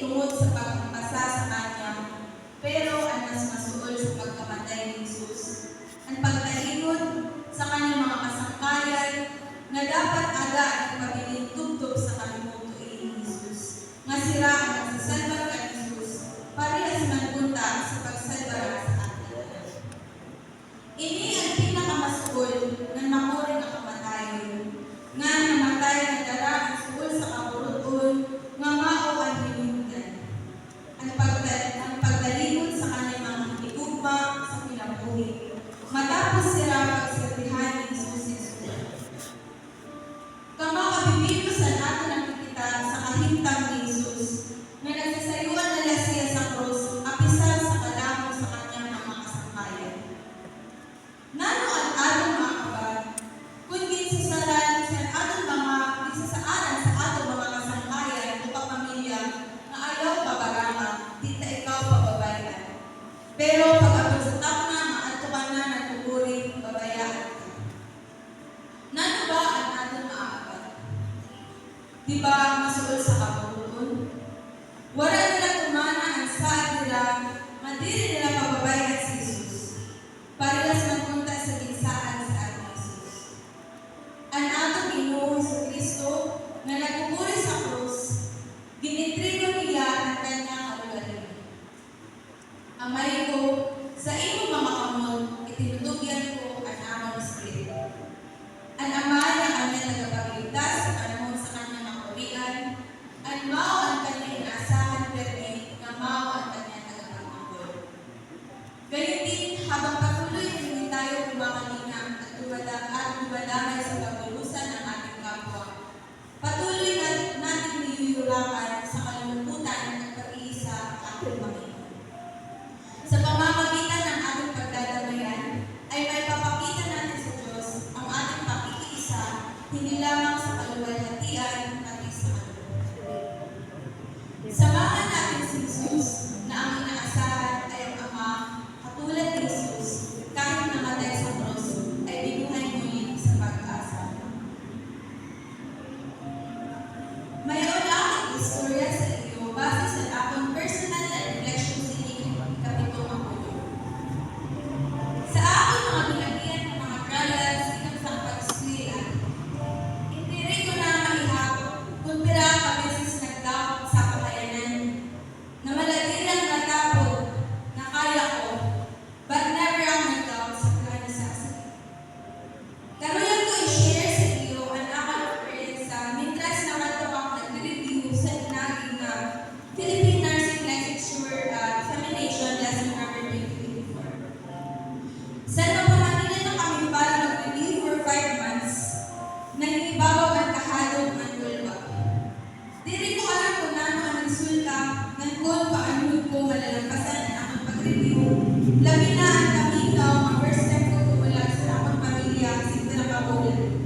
tungod sa pagpasa sa kanya, pero ang mas masuol sa pagkamatay ni Jesus. Ang pagtalingon sa kanyang mga kasangkayan na dapat aga ang pabiling tugtog sa kalimutuin ni Jesus. Nga sira ang nagsasalbar ka ni Jesus, parehas man punta sa pagsalbar sa atin. Ini ang pinakamasuol ng makuring na kamatayon, nga namatay na dara ang suol sa kaburuton, nga mao ang hinundan. Ang pagdalingon sa kanyang mga higugma sa pinabuhi. Matapos sila pagsabihan ni Jesus. Kama kabibiro sa natin ang kita sa kahintang ni Jesus, na nagsasayuan nila siya sa krus, apisal sa kadamo sa kanyang mga kasangkayan. Nano ang atong mga kabag, kundi sasaaran sa atong mga kasangkayan o kapamilya na ayaw pabarama, di ta ikaw pababayan. Pero pag-abot sa takna, maato ka na nagpupuri, babayaan ka. Nano ba ang atong mga kabag? Di ba masuol sa kapuruton? Wala nila kumana ang saad nila, mandiri nila pababayaan si Jesus. Parehas magpunta sa ginsaan sa ating Jesus. Ang atong Ginoo sa Kristo na nagpupuri sa krus, ginitrigo niya ang kanyang kalugaran. Amay ko, sa iyong mga kamot, itinutugyan ko ang amang Espiritu. Ang Ama na kanyang tagapagligtas sa panahon sa kanyang makawian, ang mao ang kanyang inaasahan permit, na mao ang kanyang tagapagtanggol. Gayun din, habang patuloy hindi tayo kumakalina at dumadamay sa paglulusan ng ating kapwa, patuloy natin niyuyulakan sa kalungkutan at pag-iisa ang ating Panginoon. Sa pamamagitan ng ating pagdadamayan, ay may papakita natin sa Diyos ang ating pakikiisa, hindi lamang sa kaluwalhatian, pati sa kaluluwa. Samahan natin si Jesus na ang inaasahan ay ang Ama, katulad ni Jesus, kahit namatay sa krus, ay binuhay muli sa pag-asa. Mayroon akong istorya sa iyo base sa akong personal na reflection sa inyo kapitong makulo. Sa akong mga binagyan ng mga trials inang sa pag-eskwela, hindi rin ko na maihap kung pira ka beses nag-doubt sa kakayanan, na maladilang natapod na kaya ko, but never ang nag-doubt sa plano sa sakit. Karoon ko i-share sa iyo ang akong experience sa mintras na matawag nag-review sa inaging na Philippine Nursing Licensure Examination Lesson Number 2024. Sa napamanilan na kami para mag-review for 5 months, nangibabaw ang kahadong ang tulba. Di rin ko alam kung ano ang resulta ng kung paano ko malalampasan ang akong pag-review. Labi na ang kaminaw ang first time ko kumulat sa akong pamilya since nakabulan.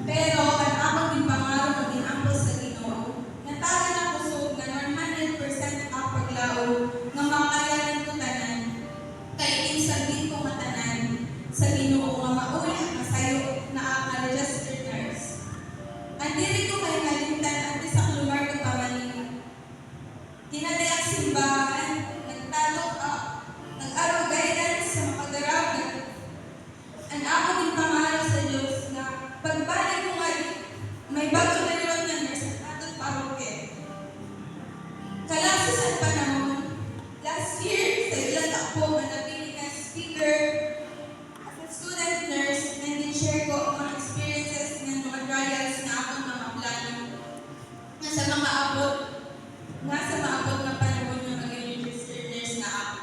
Pero ang akong ginpangaro na ginambos sa Ginoo, nataga na kusog na 100% ang paglao ng makayanan ko tanan, kay insagin ko matanan sa Ginoo nga mauli at masayo na ang registered nurse. Ang diri ko kay nalimtan at sa lugar ko pamanin. Kinadayak simbahan, nag-araw guidance sa makagaragan. Ang ako din pangaraw sa Diyos na pagbalik ko ngayon, may bago na rin na nurse at atong paroke. Kalasos ang panahon, last year sa ilang takbo na napili na speaker as a student nurse, and din-share ko ang mga experiences ng mga trials na akong mga plano na sa mga abot na panahon ng maging registered nurse na ako.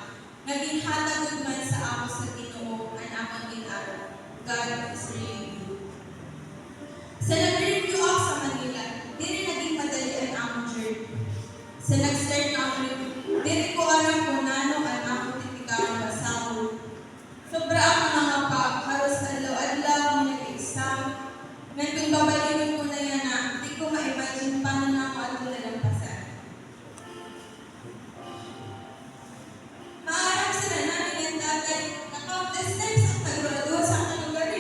Naging hatagod man sa ako sa Ginoo ang akong ginaraw. God is really good. Sa nag-review ako sa Manila, di rin naging madali ang akong journey. Sa nag-start na ako review, di rin ko alam kung nano ang akong titikaang basaho. Sobra ako nangapa, halos adlaw-adlaw ang nag-exam. Nandun babalinin ko na yan na di ko ma-imagine paano na ako at nalampasan. Maarap sila namin yung tatay na countless times ang nagradua sa aking lugar.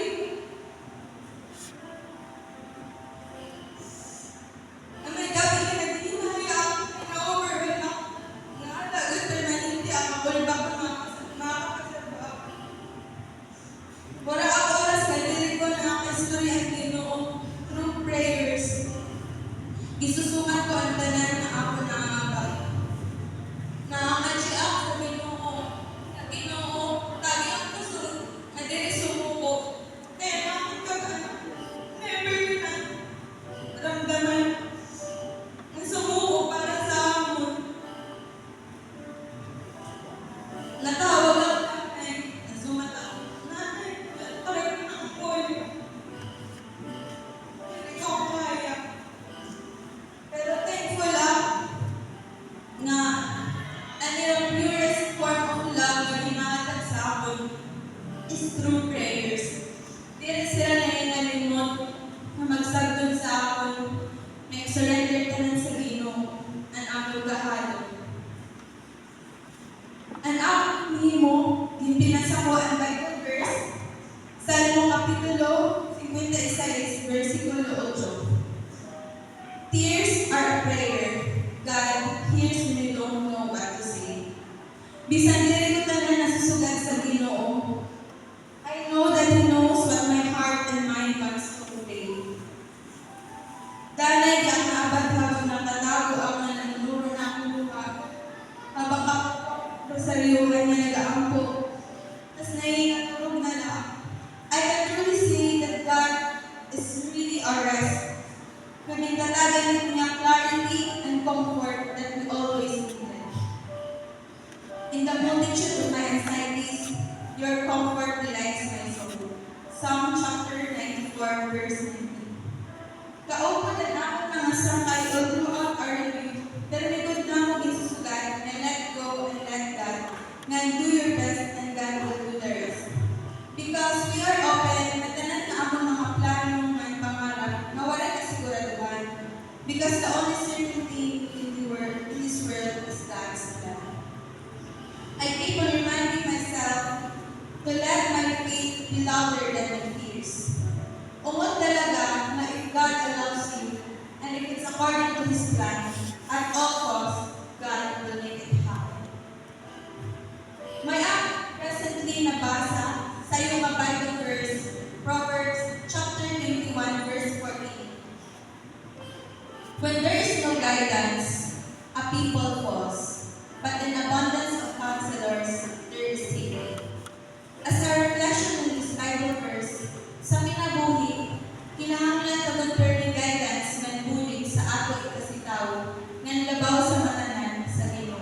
Na may gabi na naghihimahay ako na over 6, versikulo 8. Tears are a prayer. God hears when you don't know what to say. Bisan diri ko tanan nasusugat sa Ginoo, I know that He knows what my heart and mind wants to convey. Danay ka naabot habang nakatago ako na nanunuro na akong buhag. Habang ako sa riyuhan niya nag-aampo. Tapos naiingatulog na lang. I can truly say that God is really our rest. Kamintalagan niya clarity and comfort that we always needed. In the multitude of my anxieties, your comfort delights my soul. Psalm chapter 94, verse 19. Kaupadan ako ng asangkay all throughout our review, pero likod na mo isusugat na let go and let God, na do your best and God will do the rest. Because we are open, natanan na among mga plano ng pangarap na wala kasiguraduhan. Because the only certainty in this world is God's plan. I keep on reminding myself to let my faith be louder than my fears. Umot talaga na if God allows you, and if it's according to His plan, at all costs, God will make it happen. May recently nabasa sa iyong Bible verse, Proverbs chapter 21, verse 14. When there is no guidance, a people falls, but in abundance of counselors, there is safety. As a reflection on this Bible verse, sa minabuhi, kinahanglan ka mag-turning guidance ng bulig sa ato ikasitaw, ng labaw sa matanan sa Ginoo.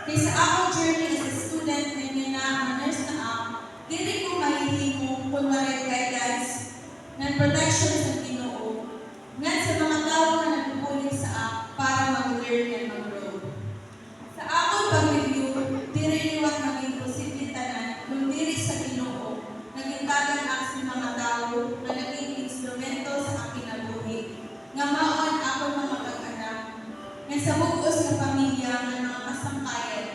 Kaya sa akong journey as a student na ang nurse na ako, dili ko mahihimo kung waray guidance ng protection sa Ginoo, ngan sa mga tao na nagbubulig sa ako para mag-learn and mag-grow. Sa akong pag-review, diri liwat maging posible tanan, nung diri sa Ginoo, naging tagan ako sa mga tao na naging instrumento sa aking nabuhi, nga maon ako mga pag-anak, nga sa bugos na pamilya ng mga kasangkayan,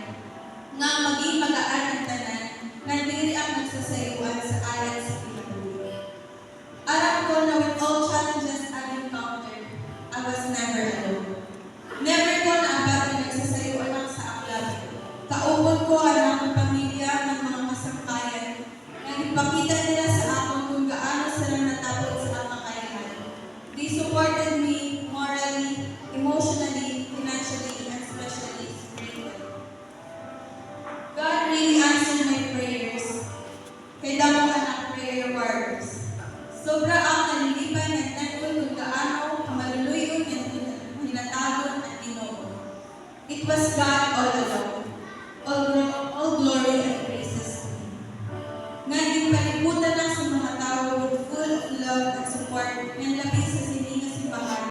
nga maging magaan ang tanan, nga diri ang nagsasayuan sa alat sa kinabuhi. Alam ko na with all challenges I encountered, I was never alone. Never ko na abad na nagsasayuan ako sa aklat. Kaupon ko ang akong pamilya ng mga kasangkayan, na ipakita nila sa akin kung gaano sila natapos sa akong kakayahan. They supported me morally, emotionally, financially, and especially spiritually. God really answered my prayers. Kaya damo anak prayer warriors. Sobra ang nalilipan ng thankful kung gaano kamaluluyon ng hinatagon at Ginoo. It was God all along. All glory and praises to Him. Ngayon, palibutan lang sa mga tao with full of love and support ng labis sa